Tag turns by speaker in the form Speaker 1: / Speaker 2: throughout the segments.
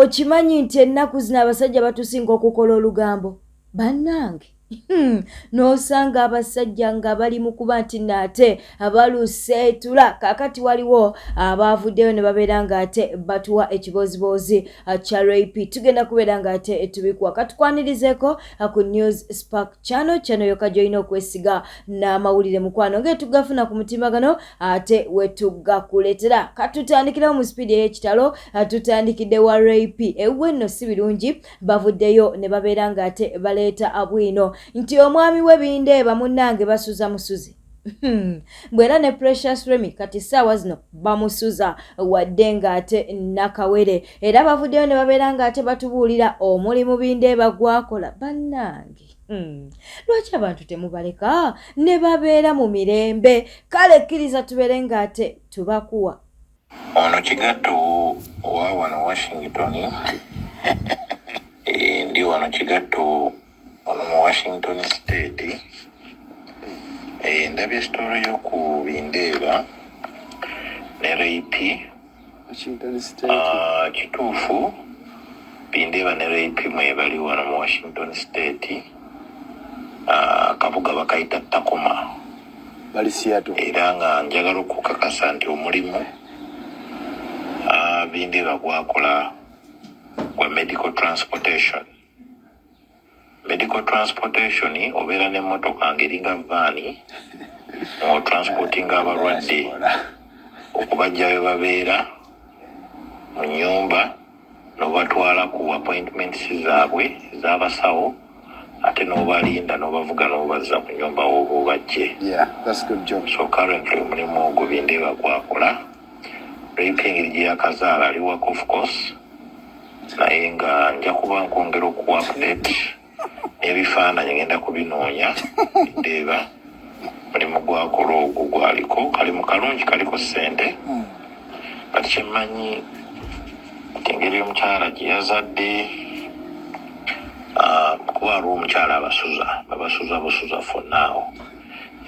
Speaker 1: okimanyi nti ennaku zino abasajja batusinga okukola olugambo bannange n'osanga abasajja nga bali mu kuba nti naate abaluseetula kakati waliwo abaavuddeyo ne babeera nga ate batuwa ekiboziboozi kya rape tugenda kubeera nga ate tubikuwa katukwanirizeeko ku News Spark channel yokka gy'olina okwesiga n'amawulire mukwano ng'etugafuna ku mutimagano ate wetugakuleetera katutandikirawo mu sipiidi ey'ekitalo tutandikidde wa rape ewuwe nno si birungi bavuddeyo ne babeera nga ate baleeta abwino nti omwami w'ebindeeba munnange basuza musuzi bwera ne Precious Remy kati ssaawa zino bamusuza wadde ng'ate nakawere era bavuddeyo ne babeera ng'ate batubuulira omulimu bindeeba gwakola bannange lwaki abantu temubaleka ne babeera mu mirembe kale kkiriza tubeere ng'ate tubakuwa
Speaker 2: ono kigatto owa wano Washington ndi wano kigatto ono mu Washington State ndabye story y'oku bindeeba ne rape
Speaker 3: Washington State
Speaker 2: kituufu bindeeba ne rape mwebali wano mu Washington State kabuga bakayita Tacoma
Speaker 3: bali Seattle
Speaker 2: era nga njagala okukakasa nti omulimu bindeeba gwakola gwa medical transportation obeera n'emmotoka ng'eringa vaani ng'otransportinga abalwadde okubajja we babeera mu nnyumba n'obatwala ku appointments zaabwe z'abasawo ate n'obalinda n'obavuga n'obazza mu nnyumba w'oba obajje. So currently omulimu ogwo bindeeba gwakola rape engeri gye yakazaala ali work of course naye nga nja kuba nkwongera okuwa update n'ebifaananyi ngenda kubinoonya bindeeba mulimu gwakola ogwo gwaliko kali mu kalungi kaliko ssente kati kyemmanyi nti engeri omukyala gye yazadde kuba aliwo omukyala babasuza busuza for now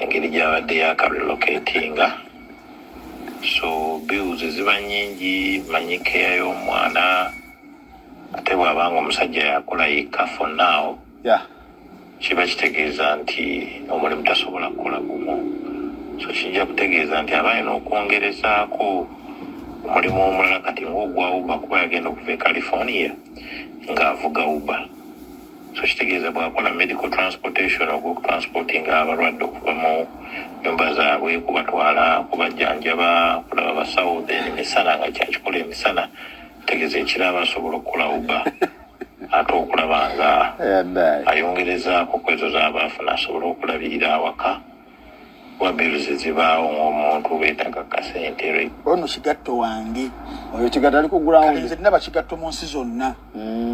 Speaker 2: engeri gy'abadde yakarelocatinga so bills ziba nnyingi manyi keya y'omwana ate bw'abanga omusajja yakola yekka for now kiba kitegeeza nti omulimu tasobola kukola gumu so kijja kutegeeza nti aba alina okwongerezaako omulimu omulala kati ng'ogwa uba kuba yagenda okuva e California ng'avuga uba so kitegeeza bw'akola medical transportation ogw'okutransportinga abalwadde okuva mu nyumba zaabwe kubatwala kubajjanjaba kulaba basawo then emisana nga kyakikola emisana tegeeza ekiraba asobola okukola uba ate okulaba nga ayongerezaako kwezo z'abaafuna asobola okulabirira awaka wabiruzi zibaawo ng'omuntu beetaaga kasente
Speaker 4: ono kigatto wange
Speaker 3: oyo kigatto ali kugulawo
Speaker 4: nze ndaba kigatto mu nsi zonna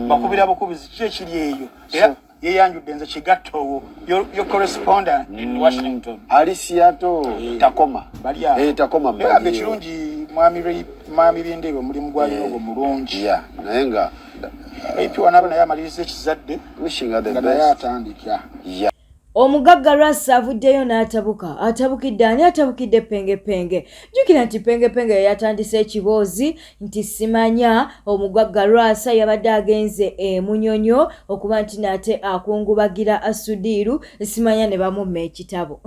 Speaker 4: bakubira bukubizi ki ekiri eyo era yeyanjudde nze kigatto yo correspondent in Washington
Speaker 3: ali Seattle Tacoma Tacoma
Speaker 4: babe kirungi mwami bindeeba omulimu gwalina ogwo mulungi
Speaker 3: naye nga
Speaker 4: rape wanaba naye amaliriza ekizadde nga naye atandika
Speaker 1: omugagga Ras avuddeyo n'atabuka atabukidde ani atabukidde pengepenge jjukira nti pengepenge yatandise ekiboozi nti simanya omugagga Ras yabadde agenze Munyonyo okuba nti nate akungubagira Asudiru simanya ne bamumma ekitabo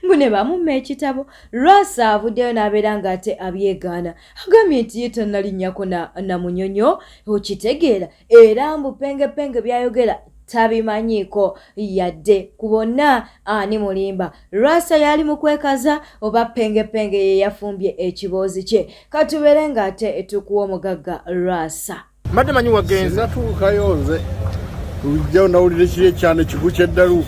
Speaker 1: mbune bamumma ekitabo Ras avuddeyo n'abeera ng'ate abyegaana agambye nti ye tannalinnyako na Munyonyo okitegeera era mbu pengepenge byayogera tabimanyiiko yadde ku bonna ani mulimba Ras yali mu kwekaza oba pengepenge ye yafumbye ekiboozi kye katubeere ng'ate tukuwa omugagga Ras
Speaker 5: mbadde manyi wagenze
Speaker 6: natuukayo nze tujja nawulira ekiri ekyano kigu kyeddalu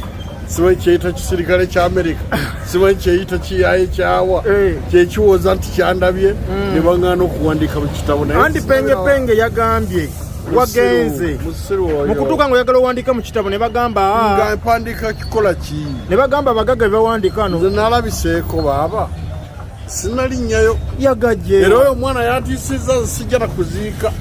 Speaker 6: siwe kyeyita kisirikale kya Amerika siwe kyeyita kiyaye kyawa kyekiwoza nti kyandabye ne baŋŋaana okuwandiika mu kitabo naye
Speaker 5: andi pengepenge yagambye wagenze mukutuuka ng'oyagala owandiika mu kitabo ne bagamba
Speaker 6: nga mpandiika kikola ki
Speaker 5: ne bagamba abagagga be bawandiika no
Speaker 6: nze nalabiseeko baaba sinalinnyayo
Speaker 5: yagajje
Speaker 6: era oyo omwana yantiisizza sijja na kuziika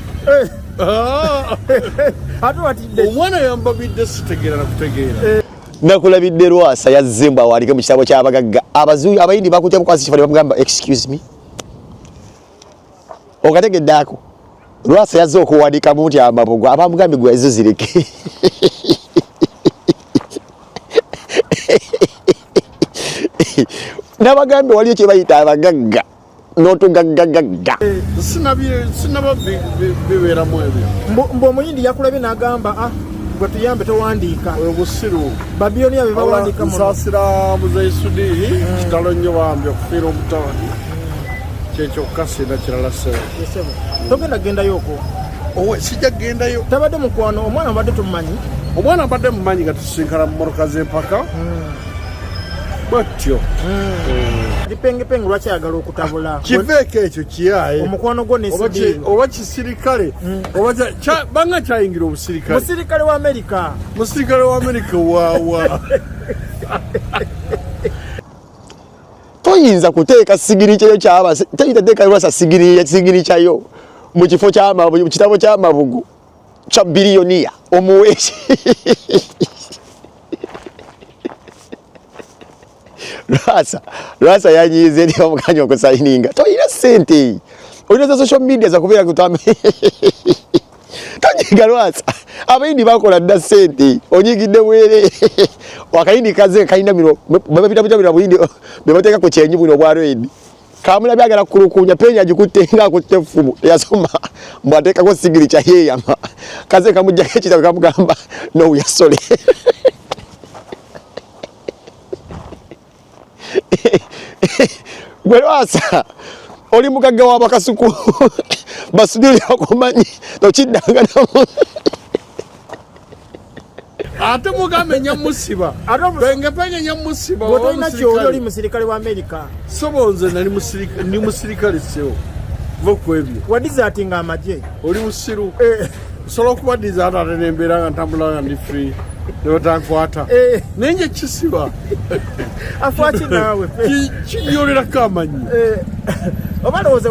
Speaker 5: ate watidde
Speaker 6: omwana yambabidde sitegeera na kutegeera
Speaker 7: nakulabidde Lwasa yazzemba awalike mu kitabo ky'abagagga abazuuyi abayindi bakutya bukwasi kifo ne bamugamba excuse me okategedde ako Lwasa yazze okuwandika mu nti amabugo abamugambi gwe ezo zireke. Nabagambe waliyo kye bayita abagagga n'otugaggagagga.
Speaker 6: Sinaba bibeeramu ebyo.
Speaker 5: Mbu omuyindi yakulabye n'agamba gwe tuyambe towandiika.
Speaker 6: Oyo busiru.
Speaker 5: Babilonia be bawandiika muno.
Speaker 6: Nsaasira Muzaisudi kitalo nnyo bambi okufiira omutawali. Kyekyo kasina kirala sebo.
Speaker 5: Togenda gendayo okwo.
Speaker 6: Sijja gendayo.
Speaker 5: Tabadde mukwano omwana mbadde tumumanyi.
Speaker 6: Omwana mbadde mumanyi nga tusinkana mu mmotoka z'empaka. Batyo.
Speaker 5: Pengepenge lwaki ayagala okutabula.
Speaker 6: Kiveeko ekyo kiyaye.
Speaker 5: Omukwano gwo n'esidi.
Speaker 6: Oba kisirikale. Oba banga kyayingira obusirikale.
Speaker 5: Musirikale wa Amerika.
Speaker 6: Musirikale wa Amerika waawa.
Speaker 7: Toyinza kuteeka sigiri kyeyo ky'abase. Toyitateeka Lwasa sigiri kyayo mu kifo ky'amabugu, mu kitabo ky'amabugu kya biliyoniya omuweesi. Lwasa yanyize ndi omukanya okusayininga. Toyina ssente. Olina za social media za kubeera kutambe. Tanyiga Lwasa. Abayindi bakola dda ssente. Onyigidde bwere. Wakayindi kaze kayina miro. Bapita buyindi bebateeka ku kyenyi buno bwa red. Kamula byagala kulukunya penya gikutte nga akutte fumu. Yasoma mwateekako sigiri kya yeeyama. Kaze kamujjako ekitabo kamugamba no yasole. Gwe Lwasa oli mugagga w'abakasuku basudire okumanyi tokiddanga namo.
Speaker 6: Ate mugambe nyamusiba. Penge nyamusiba.
Speaker 5: Bw'otolina ky'oli oli musirikale wa Amerika.
Speaker 6: Sobonze ni musirikale seo. Vokwebyo.
Speaker 5: Wadizatinga amagye.
Speaker 6: Oli musiru. Solo kuba dizata nembeera nga ntambula nga ndi free. Nebatankwata. Nenje kisiba.
Speaker 5: Afuaki naawe.
Speaker 6: Kinyolera kamanyi.
Speaker 5: Abalowooza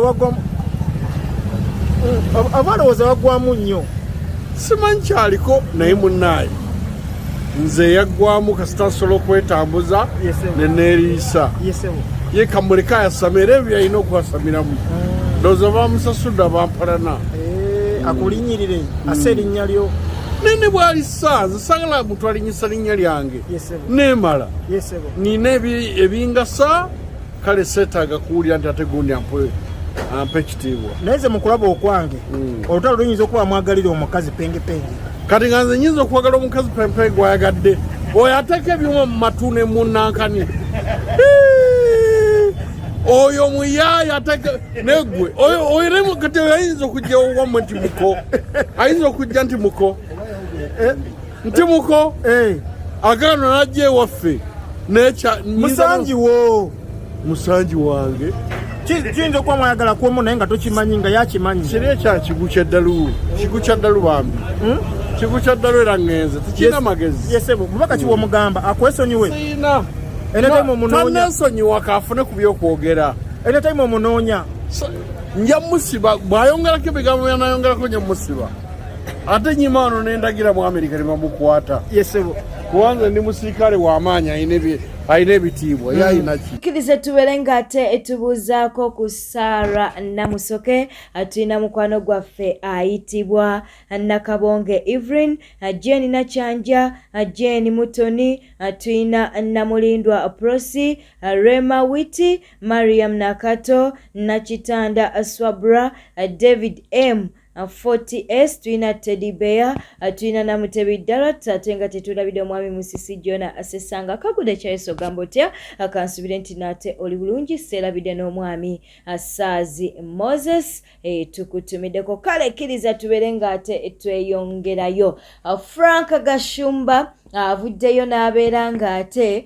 Speaker 5: waggwamu nnyo.
Speaker 6: Simanyi kyaliko naye munnaye. Nze yaggwamu kasita nsobola okwetambuza neneeriisa. Ye kamuleka yasamira ebyo yalina okwasamiramu. Ndowooza bamusasudde bampalana.
Speaker 5: Akulinyirire ase erinnya lyo.
Speaker 6: Nene bw'alisa nze sagala muntu alinyisa linnya lyange. Neemala. Nina ebingasa kale seetaaga kuwulira nti ate gundi ampe ekitiibwa.
Speaker 5: Naye nze mu kulaba okwange olutalo luyinza okuba mwagalira omukazi pengepenge.
Speaker 6: Kati nga nze nyinza okwagala omukazi pempenge gwayagadde. Oyo ateeka ebyuma mu matu ne munnankani. Oyo muyaya ateeka negwe. Oyo ne kati ayinza okujja owamwe nti muko. Ayinza okujja nti muko. Nti muko. Agano najja ewaffe.
Speaker 5: Musanji wo.
Speaker 6: Musanji wange.
Speaker 5: Kiyinza okuba mwayagala kwomu naye nga tokimanyi nga yakimanyi.
Speaker 6: Kiri ekya kigu kyaddalu. Kigu kyaddalu bambi. Kigu kyaddalu era ngenze. Tekirina magezi.
Speaker 5: Yesebo mubaka kiwa omugamba akwesonyiwe.
Speaker 6: Siyina.
Speaker 5: Enetaimu omunoonya.
Speaker 6: Tanesonyiwa kaafune ku by'okwogera.
Speaker 5: Enetaimu omunoonya.
Speaker 6: Nja musiba bw'ayongerako ebigambo byanayongerako nja musiba. Ate nyima wano nendagira mu Amerika ne bamukwata.
Speaker 5: Yesebo.
Speaker 6: Kubanza ndi musirikale w'amaanyi ayina ebitiibwa ye ayina ki.
Speaker 1: Tukirize tubeere ng'ate etubuuzaako ku Sarah Namusoke tulina mukwano gwaffe ayitibwa Nakabonge Evelyn, Jane Nakyanja, Jane Mutoni, tulina Namulindwa Prosi, Rema Witi, Mariam Nakato, Nakitanda Swabra, David M 40S, tulina Teddy Bear, tulina Namutebi Darat, ate nga tetulabidde omwami Musisi Jona Asesanga kagude kyayiso gambo tya akansubire nti nate oli bulungi serabidde n'omwami Saazi Moses tukutumiddeko kale kkiriza tubeere ng'ate tweyongerayo. Frank Gashumba avuddeyo n'abeera ng'ate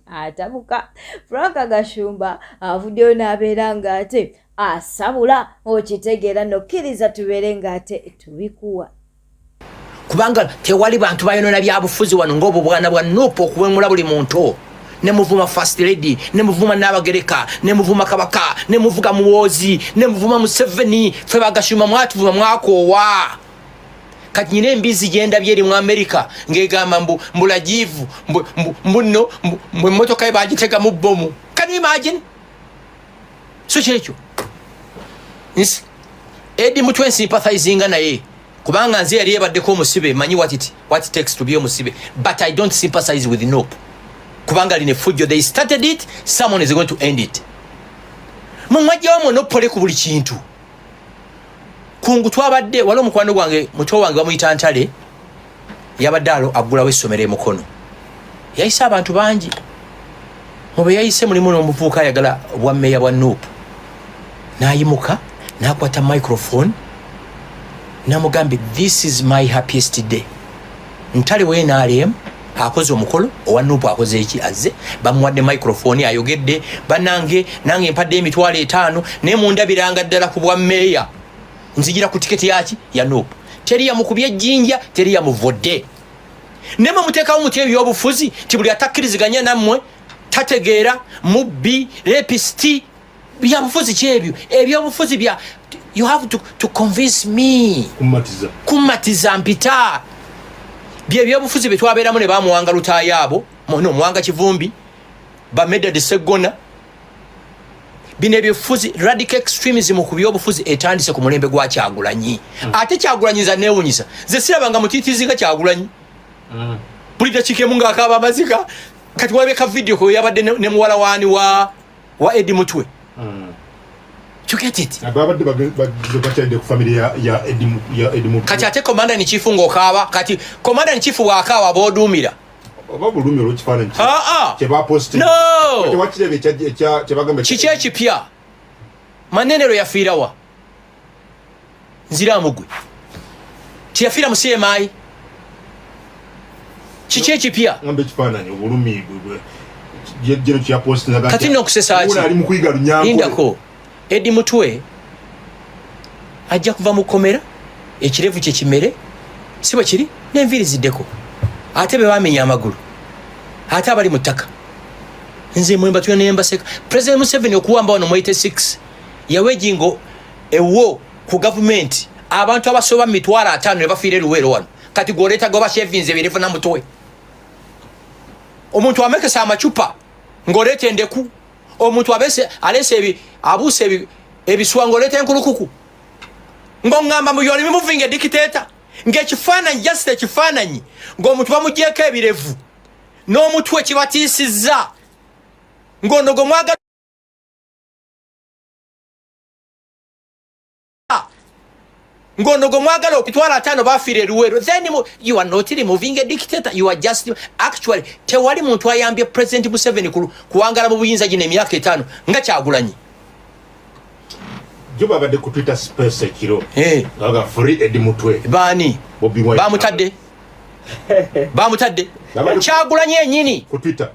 Speaker 1: atabuka. Frank Gashumba avuddeyo n'abeera ng'ate asabula okitegeera nokkiriza tubeere ng'ate tubikuwa
Speaker 8: kubanga tewali bantu bayonona byabufuzi wano ng'obwo bwana bwa Nuupu okuwemula buli muntu. Ne muvuma First Lady, ne muvuma Naabagereka, ne muvuma Kabaka, ne muvuga Muwoozi, ne muvuma Museveni, ffe Bagashumba mwatuvuma mwakoowa. Kati nyina embizi genda byeri mu Amerika ng'egamba mbulajivu mbuno emmotoka ye baagitega mu bbomu. Can you imagine? So kyekyo Eddie Mutwe sympathizing naye kubanga nze yali yebaddeko omusibe manyi what it takes to be omusibe, but I don't sympathize with Nope kubanga line fujjo. They started it, someone is going to end it. Mumwajja wamwe nopole ku buli kintu. Kungu twabadde wala omukwano gwange muto wange bamuyita Ntale yabadde agulawo essomero emukono. Yayise abantu bangi. Mube yayise mulimu n'omuvubuka ayagala bwa mmeya bwa Nope. Nayimuka nakwata microphone namugambe this is my happiest day. Ntale we NRM akoze omukolo owa Nope akoze eki azze bamuwadde microphone ayogedde banange nange mpadde emitwalo 5 ne mundabiranga ddala ku bwa mmeya nzigira ku tiketi yaki ya Nope. Teri ya mukubye jinja, teri ya muvodde. Nema muteka omuti ebyobufuzi tibuli atakkiriziganya nammwe tategeera mubbi repisti byabufuzi kyebyo ebyobufuzi bya you have to convince me kumatiza mpita byobufuzi betwabeeramu ne bamuwanga lutaayabo mono muwanga Kivumbi bamedda de Segona bine ebyobufuzi radical extremism ku byobufuzi etandise ku mulembe gwa Kyagulanyi. Ate Kyagulanyi za neewunyisa ze sirabanga mutitizinga Kyagulanyi pulida chikemu nga akaba amazika kati wabeka video ko yabadde ne muwala wani wa Eddie Mutwe. You get it?
Speaker 5: Ababadde bagende ku family ya Eddie Mutwe.
Speaker 8: Kati ate commander ni chief ngokaba kati commander ni chief wakawa bodumira.
Speaker 5: Babulumira okifaananyi kyeba post.
Speaker 8: No.
Speaker 5: Kati wakirebe kyebagambe
Speaker 8: kiche kipya manenero yafiirawa nzira mugwe tiyafiira musiyemai kiche kipya
Speaker 5: ngombe kifaananyi obulumi jero kya post naga
Speaker 8: kati nokusesaki
Speaker 5: ali mukuyiga lunyango
Speaker 8: indako Eddie Mutwe ajja kuva mu komera ekirevu kye kimere sibo kiri n'enviri ziddeko ate be bamenya amagulu ate abali mutaka nze mwemba tuyo nemba seka President Museveni okuwamba ono mu 86 yawejingo ewo ku government abantu abasoba mitwalo 5 ne bafiire luwero wano kati goleta goba shevinze birifu na Mutwe omuntu amekesa amachupa ngolete endeku omuntu abese alese abuse ebiswangolete enkulukuku ngongamba mu yoni moving a dictator ngekifaananyi just ekifaananyi ng'omuntu bamujjeko ebirevu n'omutwe kibatisiza ng'onogo mwaga ngonogo mwagala okutwala 5 bafiire luwero then you are not removing a dictator, you are just actually tewali muntu ayambye President Museveni kuwangala mu buyinza gine emyaka 5 nga Kyagulanyi
Speaker 5: juba bade ku Twitter space ekiro ngaga free Eddie Mutwe
Speaker 8: bani bamutadde bamutadde Kyagulanyi enyini
Speaker 5: ku Twitter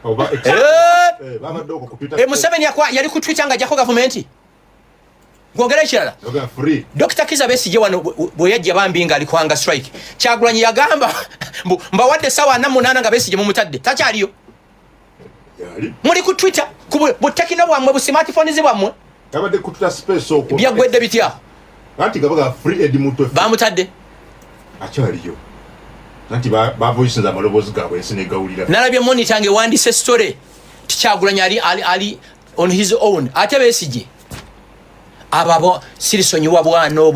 Speaker 8: babadde ku Twitter Museveni yali ku Twitter nga jako government ngongera ekirala Dr. Kizza Besigye wano bwe yajja bambinga alikwanga strike Kyagulanyi yagamba mbawadde sawa 8 nga Besigye mumutadde takyaliyo muli ku Twitter bu tekino bwamwe bu smartphone zibwamwe
Speaker 5: abadde ku Twitter space okwo
Speaker 8: byagwedde bitya
Speaker 5: anti gabaga free Eddie Mutwe
Speaker 8: bamutadde
Speaker 5: akyaliyo anti ba voices za malobozi gabwe ensine gawulira
Speaker 8: nalabye monitor nge wandise story Kyagulanyi ali on his own ate Besigye ababo sirisonyiwa bwano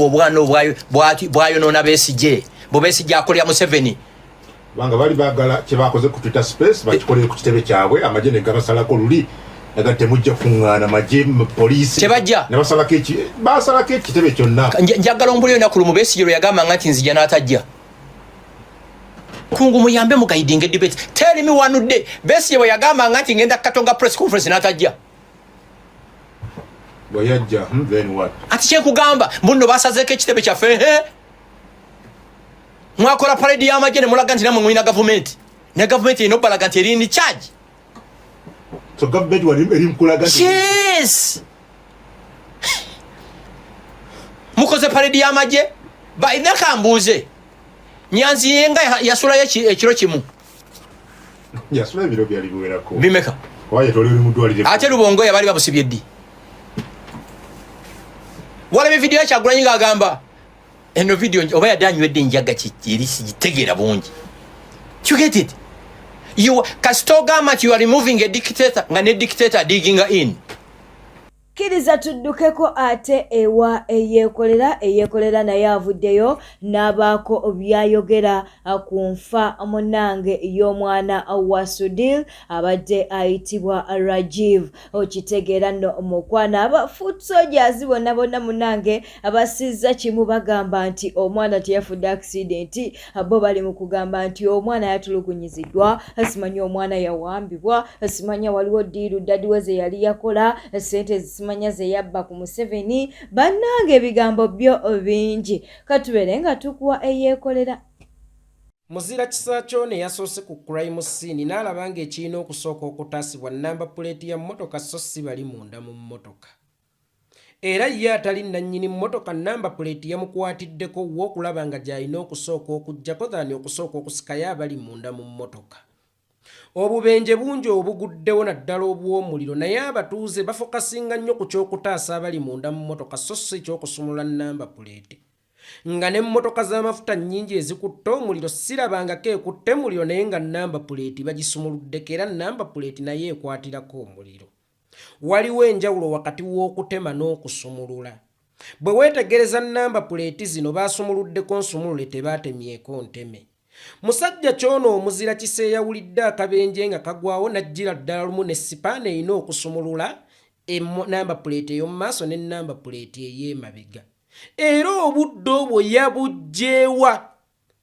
Speaker 8: bwayo nona Besigye bo Besigye akolya Museveni
Speaker 5: banga bali bagala kyebakoze ku Twitter space bakikolere ku kitebe kyabwe amajene gabasalako luli nagate mujja kungana maje police
Speaker 8: tebajja
Speaker 5: ne basalako kitebe kyonna
Speaker 8: njagala ombulyo nakulu mu Besigye yagamba ngati nzija natajja kungu muyambe mu guiding debate tell me one day Besigye yagamba ngati ngenda katonga press conference natajja
Speaker 5: boyajja then what
Speaker 8: ati kyekugamba mbuno basazeko ekitebe kyaffe mwakola parade y'amagye ne mulaga nti namwe mwina government ne government ino balaga nti eri in charge
Speaker 5: so government wali eri mkulaga
Speaker 8: yes mukoze parade y'amagye ba inaka mbuze Nyanzi yenga yasula ekiro kimu
Speaker 5: yasula biro byali buwerako
Speaker 8: bimeka
Speaker 5: kwaye toli mudwalire
Speaker 8: ate Lubongo yabali babusibye ddi wala video ya Kyagulanyi agamba eno video oba yadanywedde njaga kiri sigitegera bungi you get it you Kastogama you are removing a dictator nga ne dictator digging in
Speaker 1: Kiriza tuddukeko ate ewa eyekolera naye avuddeyo n'abaako byayogera ku nfa munange y'omwana wa Sudil abadde ayitibwa Rajiv. Okitegeera nno omukwana aba foot soldiers bonna munange abasizza kimu bagamba nti omwana teyafudde accident, bo bali mu kugamba nti omwana yatulugunyiziddwa, simanyi omwana yawambibwa, simanya waliwo ddiiru daddiwe ze yali yakola, sente simanya ze yabba ku Museveni. Bannange ebigambo byo bingi, katubeere nga tukuwa eyeekolera.
Speaker 9: Muzira kisa kyone yasoose ku crime scene n'alaba ng'ekirina okusooka okutaasibwa namba puleeti ya mmotoka so si bali munda mu mmotoka. Era ye atali nannyini mmotoka namba puleeti yamukwatiddeko w'okulaba nga gy'alina okusooka okuggyako dhani okusooka okusikayo abali munda mu mmotoka. Obubenje bungi obuguddewo naddala obw'omuliro, naye abatuuze bafokasinga nnyo ku ky'okutaasa abali munda mu mmotoka so si ky'okusumula namba puleeti. Nga n'emmotoka z'amafuta nnyingi ezikutte omuliro sirabangako ekutte muliro naye nga namba puleeti bagisumuluddeko era namba puleeti naye ekwatirako omuliro. Waliwo enjawulo wakati w'okutema n'okusumulula. Bwe weetegereza namba puleeti zino baasumuluddeko nsumulule tebaatemyeko nteme. Musajja kyono omuzira kisa eyawulidde akabenje nga kagwawo n'ajjira ddala lumu ne sipaana erina okusumulula namba puleeti ey'omu maaso ne namba puleeti ey'emabega. Era obudde obwo yabugjeewa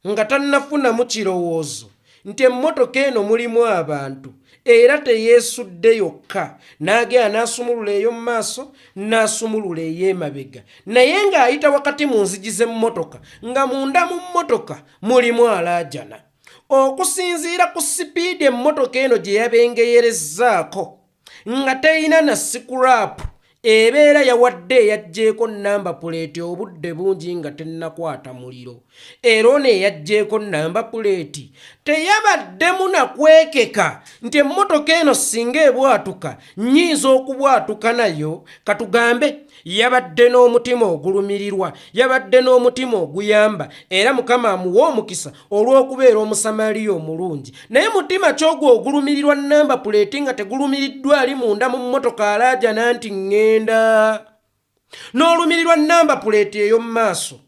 Speaker 9: nga tannafunamu kirowoozo nti emmotoka eno mulimu abantu era teyeesudde yokka, n'agenda n'asumulula ey'omu maaso n'asumulula ey'emabega, naye ng'ayita wakati mu nzigi z'emmotoka nga munda mu mmotoka mulimu alaajana. Okusinziira ku sipiidi emmotoka eno gye yabengeyerezzaako nga teyina na sikuraapu, ebeera yawadde eyagjeeko namba puleeti obudde bungi nga tennakwata muliro. Era ono eyagjeeko namba puleeti teyabaddemu na kwekeka nti emmotoka eno singa ebwatuka nnyinza okubwatuka nayo. Katugambe yabadde n'omutima ogulumirirwa, yabadde n'omutima oguyamba, era Mukama amuwa omukisa olw'okubeera omusamaliya omulungi. Naye mutima ky'ogwo ogulumirirwa namba puleeti nga tegulumiriddwa ali munda mu mmotoka alaajana nti ngenda. N'olumirirwa namba puleeti ey'omu maaso,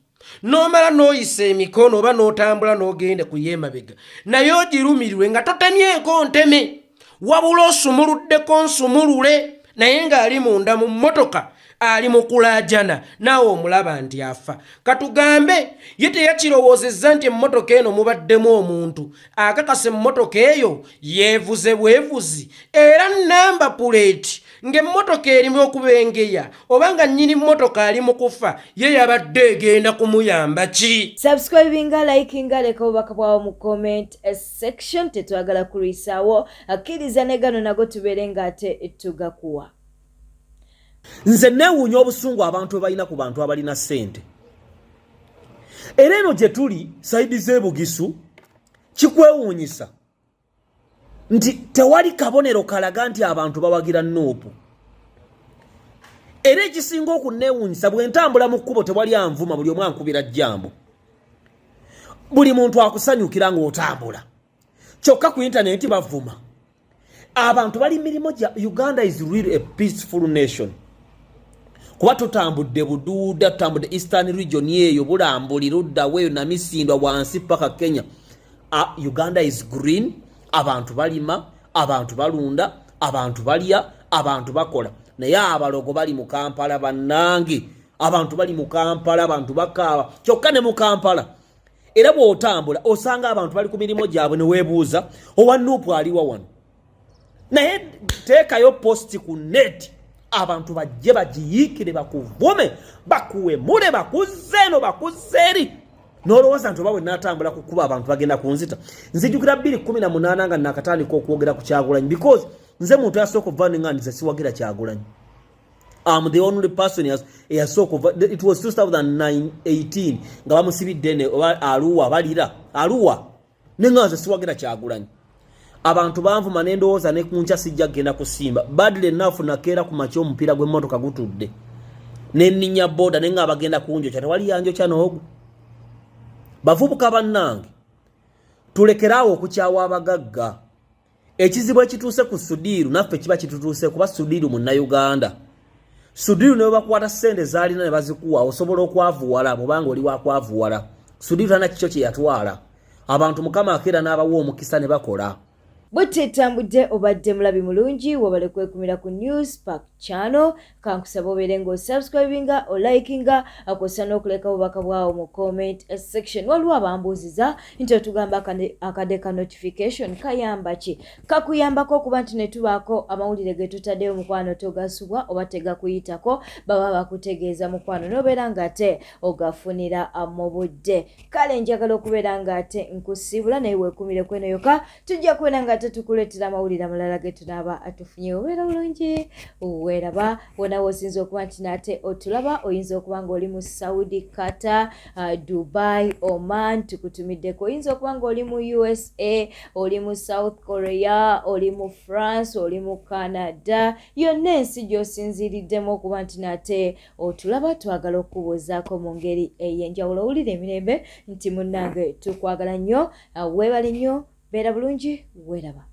Speaker 9: n'omala n'oyisa emikono oba n'otambula n'ogenda ku y'emabega, naye ogirumirirwe nga totemyeko nteme, wabula osumuluddeko nsumulule, naye ng'ali munda mu mmotoka ali mu kulaajana naawe omulaba nti afa. Katugambe ye teyakirowoozezza nti emmotoka eno mubaddemu omuntu, akakasa emmotoka eyo yeevuze bwevuzi, era namba puleeti ng'emmotoka erimu okubengeya oba nga nnyini mmotoka ali mu kufa, ye yabadde egenda kumuyamba ki?
Speaker 1: Subscribinga, likinga, leka obubaka bwawo mu comment section. Tetwagala kulwisaawo, akkiriza ne gano nago tubeere ng'ate tugakuwa.
Speaker 10: Nze neewuunya obusungu abantu balina ku bantu abalina ssente. Era eno gye tuli sayidi z'ebugisu kikwewuunyisa nti tewali kabonero kalaga nti abantu bawagira Nuupu. Era ekisinga okunneewuunyisa bwe ntambula mu kkubo tewali anvuma, buli omu ankubira jjambo. Buli muntu akusanyukira ng'otambula. Kyokka ku intaneti bavuma. Abantu bali mirimo gya Uganda is really a peaceful nation. Kuba tutambudde Buduuda, tutambudde Eastern region yeyo, Bulambuli, Ludda, weyo na Misindwa wansi paka Kenya. Uganda is green. Abantu balima, abantu balunda, abantu balya, abantu bakola. Naye abalogo bali mu Kampala bannange. Abantu bali mu Kampala, abantu bakaaba. Kyokka ne mu Kampala. Era bw'otambula osanga abantu bali ku mirimo gyabwe ne weebuuza owa Nuupu aliwa wano. Naye teekayo posti ku net, abantu bajje bagiyiikire bakuvume, bakuwemule, bakuzeeno, bakuzeeri. N'olowooza nti oba bwe natambula ku kkuba abantu bagenda kunzita. Nzijukira 2018 nga nakatandika okwogera ku Kyagulanyi, because nze muntu yasooka okuva nga nze siwagira Kyagulanyi. The only person yasooka okuva, it was 2018 nga bamusibidde Arua balira Arua nenga nze siwagira Kyagulanyi. Abantu banvuma n'endowooza ne kunkya sijja genda kusimba. Badly enough nakeera ku makya omupiira gw'emmotoka gutudde. N'enninya boda nenga abagenda kunjokya tewali yanjokya n'ogwo. Bavubuka bannange, tulekeraawo okukyawa abagagga. Ekizibu ekituuse ku Sudiru naffe kiba kitutuuse kuba Sudiru Munnayuganda. Sudiru ne bakwata sente zalina ne bazikuwa osobola okwavuwala bobanga oli wakwavuwala. Sudiru tana kicho kye yatwala. Abantu mukama akira n'abawo omukisa ne bakola.
Speaker 1: Butitambudde obadde mulabi mulungi wabale kwekumira ku News Park channel kankusaba obeere ng'osubscribinga olikinga akosa n'okuleka obubaka bwawo mu comment section. Waliwo abambuuziza nti otugamba akadeka notification kayamba ki? Kakuyambako okuba nti ne tubaako amawulire ge tutaddeyo mukwano togasubwa oba tegakuyitako baba bakutegeeza mukwano n'obeera ng'ate ogafunira mu budde. Kale njagala okubeera ng'ate nkusibula naye weekumire kweno yokka tujja kubeera ng'ate tukuleetera amawulire amalala ge tunaaba atufunye. Obeera bulungi weraba wona wosinza okuba nti nate otulaba oyinza okuba nga oli mu Saudi, Qatar, Dubai, Oman tukutumiddeko. Oyinza okuba nga oli mu USA, oli mu South Korea, oli mu France, oli mu Canada, yonna ensi gy'osinziriddemu okuba nti nate otulaba twagala okubuuzaako mu ngeri ey'enjawulo. Owulire emirembe nti munnange tukwagala nnyo, weebale nnyo, beera bulungi, weeraba.